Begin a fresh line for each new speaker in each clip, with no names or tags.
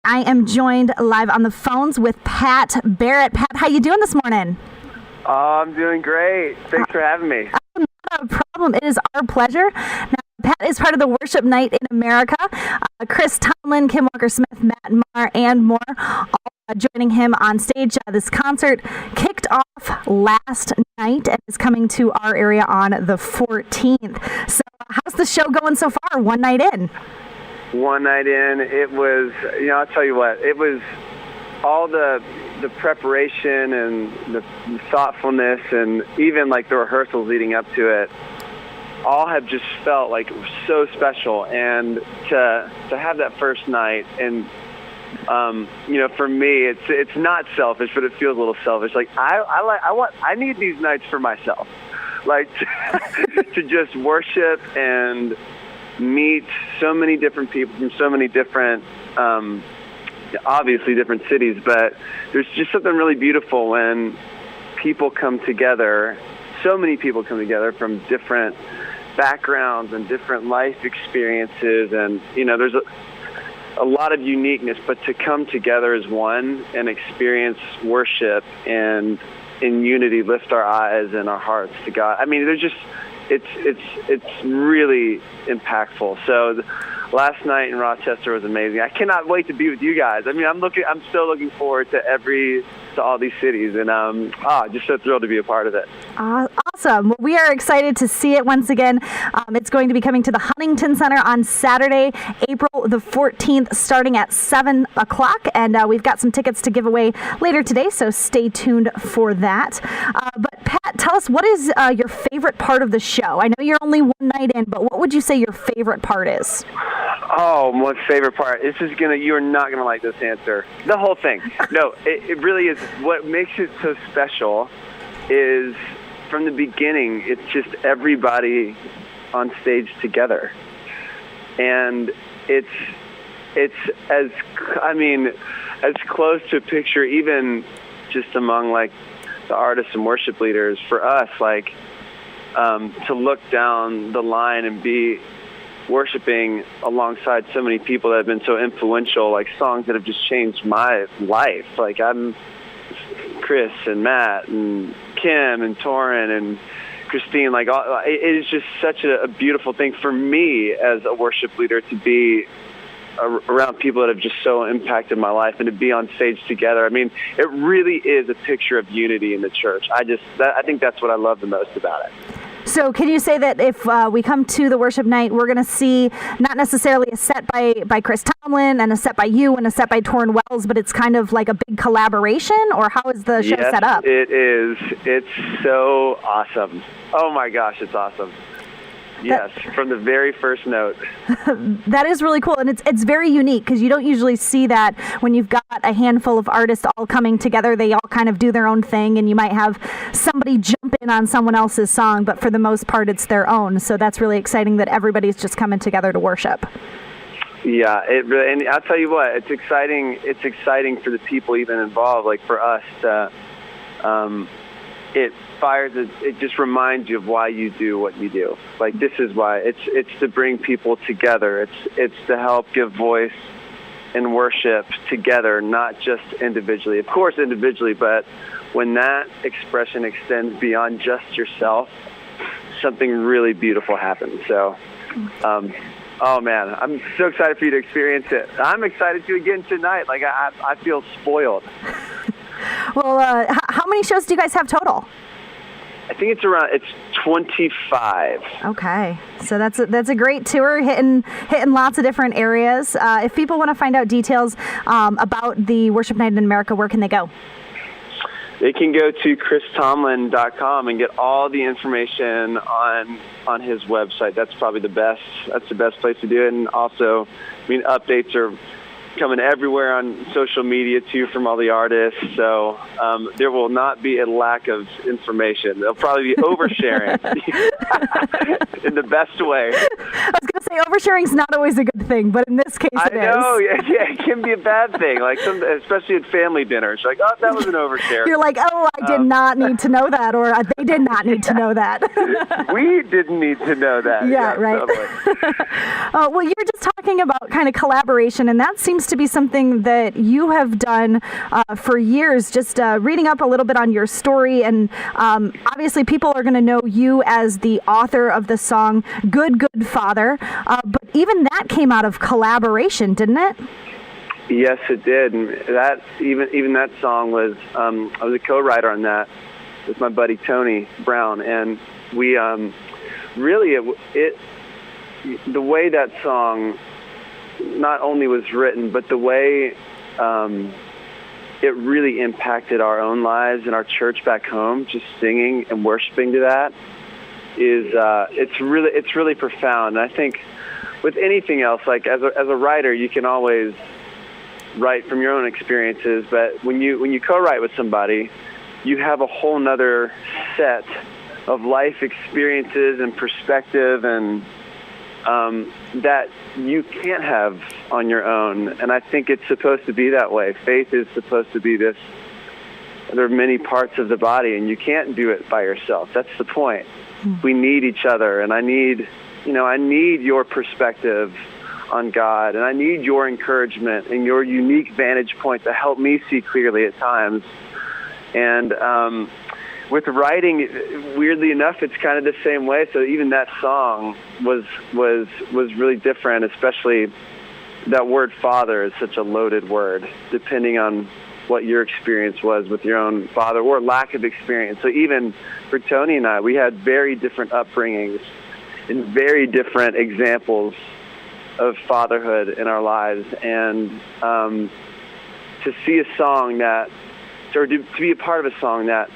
I am joined live on the phones with Pat Barrett. Pat, how you doing this morning?
I'm doing great. Thanks for having me.
Not a problem. It is our pleasure. Now, Pat is part of the Worship Night in America. Chris Tomlin, Kim Walker-Smith, Matt Marr, and more, all joining him on stage. This concert kicked off last night and is coming to our area on the 14th. So how's the show going so far, one night in?
One night in, it was, I'll tell you what, it was all the preparation and the thoughtfulness and even like the rehearsals leading up to it, all have just felt like so special. And to have that first night and, for me, it's not selfish, but it feels a little selfish. Like I need these nights for myself, like to just worship and meet so many different people from so many different, obviously different cities, but there's just something really beautiful when people come together, so many people come together from different backgrounds and different life experiences, and, there's a lot of uniqueness, but to come together as one and experience worship and in unity lift our eyes and our hearts to God. I mean, it's really impactful. So last night in Rochester was amazing. I cannot wait to be with you guys. I mean, I'm still looking forward to all these cities, and just so thrilled to be a part of it.
Awesome. Well, we are excited to see it once again. It's going to be coming to the Huntington Center on Saturday, April the 14th, starting at 7 o'clock, and we've got some tickets to give away later today, so stay tuned for that. But Pat, tell us, what is your favorite part of the show? I know you're only one night in, but what would you say your favorite part is?
Oh, my favorite part. You're not going to like this answer. The whole thing. No, it really is. What makes it so special is from the beginning, it's just everybody on stage together. And it's as close to a picture, even just among like the artists and worship leaders, for us, like to look down the line and be worshiping alongside so many people that have been so influential, like songs that have just changed my life. Like I'm Chris and Matt and Kim and Torrin and Christine. Like it is just such a beautiful thing for me as a worship leader to be around people that have just so impacted my life and to be on stage together. I mean, it really is a picture of unity in the church. I think that's what I love the most about it.
So can you say that if we come to the worship night, we're going to see not necessarily a set by Chris Tomlin and a set by you and a set by Torrin Wells, but it's kind of like a big collaboration? Or how is the show set up?
It is. It's so awesome. Oh my gosh, it's awesome. Yes, from the very first note.
That is really cool, and it's very unique because you don't usually see that when you've got a handful of artists all coming together. They all kind of do their own thing, and you might have somebody jump in on someone else's song, but for the most part, it's their own. So that's really exciting that everybody's just coming together to worship. Yeah,
and I'll tell you what, it's exciting. It's exciting for the people even involved, like for us to. It just reminds you of why you do what you do. Like, this is why. It's to bring people together. It's to help give voice and worship together, not just individually. Of course, individually, but when that expression extends beyond just yourself, something really beautiful happens. So, oh man, I'm so excited for you to experience it. I'm excited to again tonight. Like, I feel spoiled.
Well, how many shows do you guys have total?
I think it's 25.
Okay, so that's a great tour, hitting lots of different areas. If people want to find out details about the Worship Night in America, where can they go?
They can go to christomlin.com and get all the information on his website. That's probably the best. That's the best place to do it. And also, updates are coming everywhere on social media too from all the artists, so there will not be a lack of information. They'll probably be oversharing in the best way.
I was going to say, say oversharing's not always a good thing, but in this case it is.
I know, yeah, it can be a bad thing. Like especially at family dinners, like, oh, that was an overshare.
You're like, oh, I did not need to know that, or they did not need to know that.
We didn't need to know that.
Yeah, right.
Totally.
Well, you're just talking about kind of collaboration, and that seems to be something that you have done for years. Just reading up a little bit on your story, and obviously people are going to know you as the author of the song Good, Good Father, but even that came out of collaboration, didn't it?
Yes, it did. And that even that song was I was a co-writer on that with my buddy Tony Brown, and we really the way that song not only was written, but the way it really impacted our own lives and our church back home. Just singing and worshiping to that is it's really profound. And I think with anything else, like as a writer, you can always write from your own experiences, but when you co-write with somebody, you have a whole nother set of life experiences and perspective and that you can't have on your own. And I think it's supposed to be that way. Faith is supposed to be this. There are many parts of the body, and you can't do it by yourself. That's the point. We need each other, and I need your perspective on God, and I need your encouragement and your unique vantage point to help me see clearly at times. And with writing, weirdly enough, it's kind of the same way. So even that song was really different, especially that word father is such a loaded word, depending on what your experience was with your own father or lack of experience. So even for Tony and I, we had very different upbringings and very different examples of fatherhood in our lives. And to see a song that, or to be a part of a song that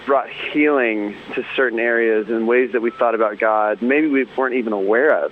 brought healing to certain areas in ways that we thought about God maybe we weren't even aware of,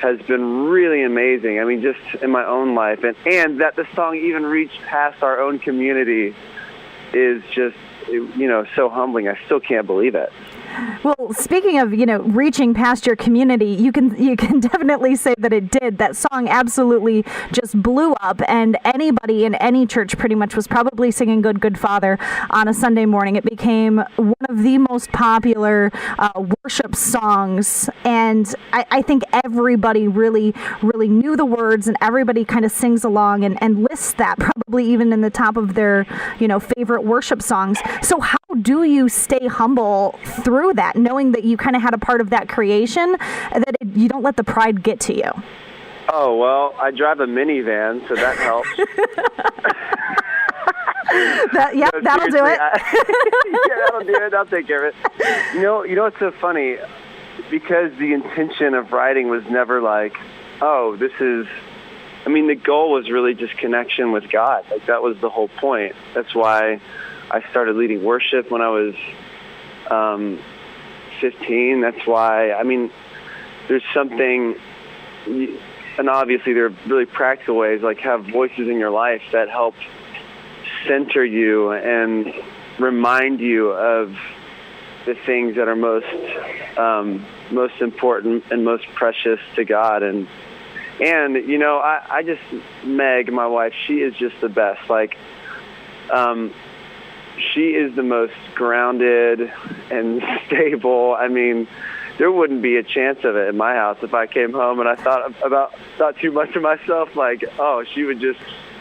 has been really amazing. I mean, just in my own life, and that the song even reached past our own community is just, so humbling. I still can't believe it.
Well, speaking of, reaching past your community, you can definitely say that it did. That song absolutely just blew up, and anybody in any church pretty much was probably singing Good, Good Father on a Sunday morning. It became one of the most popular worship songs, and I think everybody really, really knew the words, and everybody kind of sings along and lists that probably even in the top of their, favorite worship songs. So how do you stay humble through that, knowing that you kind of had a part of that creation, that you don't let the pride get to you?
Oh, well, I drive a minivan, so that helps.
That'll do it.
Yeah, that'll do it. I'll take care of it. You know what's so funny? Because the intention of writing was never like, oh, the goal was really just connection with God. Like, that was the whole point. That's why I started leading worship when I was 15. That's why, there's something, and obviously there are really practical ways, like have voices in your life that help center you and remind you of the things that are most important and most precious to God. And I just, Meg, my wife, she is just the best. Like, she is the most grounded and stable. There wouldn't be a chance of it in my house if I came home and I thought too much of myself. Like, oh, she would just,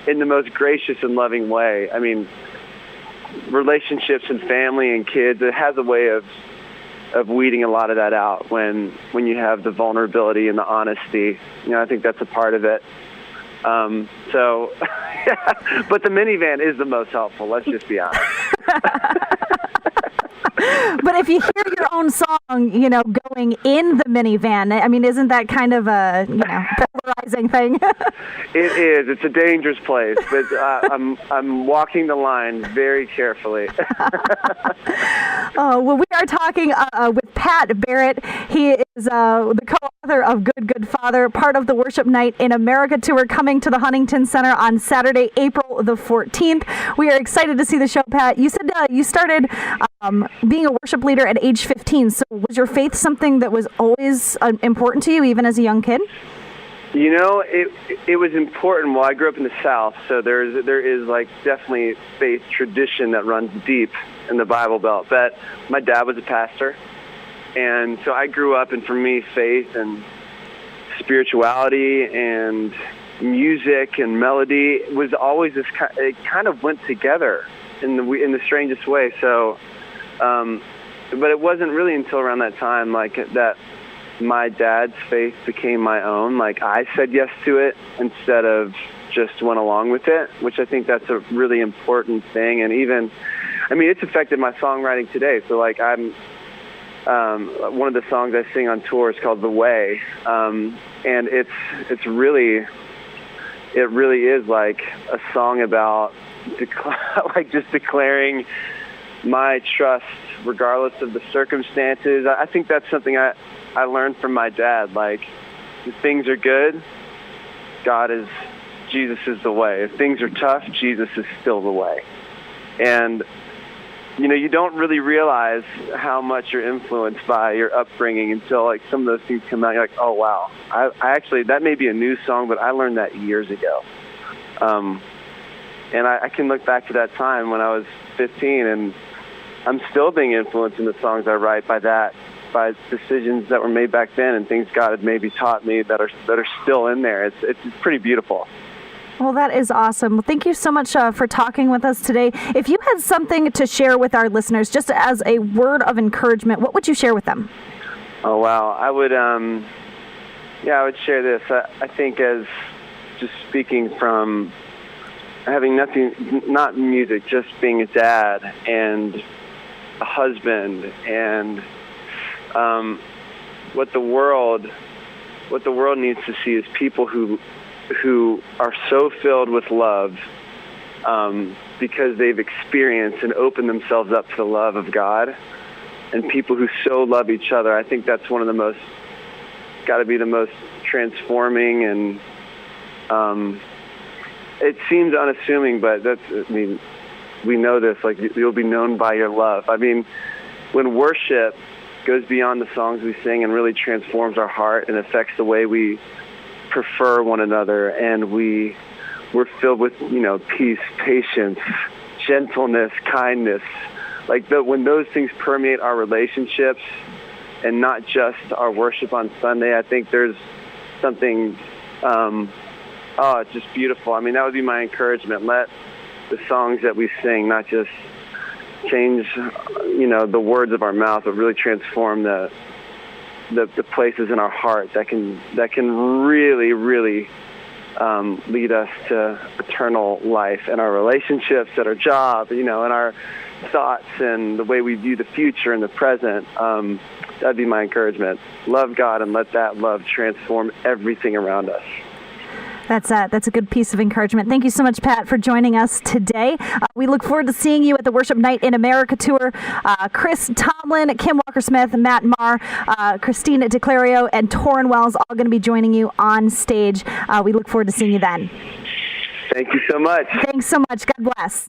in the most gracious and loving way. Relationships and family and kids, it has a way of weeding a lot of that out when you have the vulnerability and the honesty. I think that's a part of it. But the minivan is the most helpful. Let's just be honest.
But if you hear your own song, going in the minivan, isn't that kind of a polarizing thing.
It is. It's a dangerous place, but I'm walking the line very carefully.
Well, we are talking with Pat Barrett. He is the co-author of Good Father, part of the Worship Night in America tour coming to the Huntington Center on Saturday, April the 14th. We are excited to see the show, Pat. You said you started being a worship leader at age 15. So was your faith something that was always important to you, even as a young kid?
You know, it was important. Well, I grew up in the South, so there is like definitely faith tradition that runs deep in the Bible Belt. But my dad was a pastor, and so I grew up, and for me, faith and spirituality and music and melody was always this. It kind of went together in the strangest way. So, but it wasn't really until around that time, like that, my dad's faith became my own. Like I said yes to it instead of just went along with it, which I think that's a really important thing. And even, I mean, it's affected my songwriting today. So like I'm, one of the songs I sing on tour is called The Way. And it really is like a song about like just declaring my trust regardless of the circumstances. I think that's something I learned from my dad. Like, if things are good, Jesus is the way. If things are tough, Jesus is still the way. And, you know, you don't really realize how much you're influenced by your upbringing until, like, some of those things come out. You're like, oh, wow. I actually, that may be a new song, but I learned that years ago. And I can look back to that time when I was 15, and I'm still being influenced in the songs I write by decisions that were made back then and things God had maybe taught me that are still in there. It's pretty beautiful.
Well, that is awesome. Well, thank you so much for talking with us today. If you had something to share with our listeners, just as a word of encouragement, what would you share with them?
Oh, wow. I would share this. I think as just speaking from having not music, just being a dad and a husband, and what the world needs to see is people who are so filled with love because they've experienced and opened themselves up to the love of God, and people who so love each other. I think that's one of the most, got to be the most transforming, and it seems unassuming, but we know this, like, you'll be known by your love. I mean, when worship goes beyond the songs we sing and really transforms our heart and affects the way we prefer one another, and we're filled with, you know, peace, patience, gentleness, kindness, like when those things permeate our relationships and not just our worship on Sunday, I think there's something, it's just beautiful. I mean, that would be my encouragement. Let the songs that we sing not just change, you know, the words of our mouth, but really transform the places in our heart that can really, really lead us to eternal life in our relationships, at our job, you know, in our thoughts and the way we view the future and the present. That'd be my encouragement. Love God and let that love transform everything around us.
That's a good piece of encouragement. Thank you so much, Pat, for joining us today. We look forward to seeing you at the Worship Night in America tour. Chris Tomlin, Kim Walker-Smith, Matt Marr, Christine DeClario, and Torrin Wells all going to be joining you on stage. We look forward to seeing you then.
Thank you so much.
Thanks so much. God bless.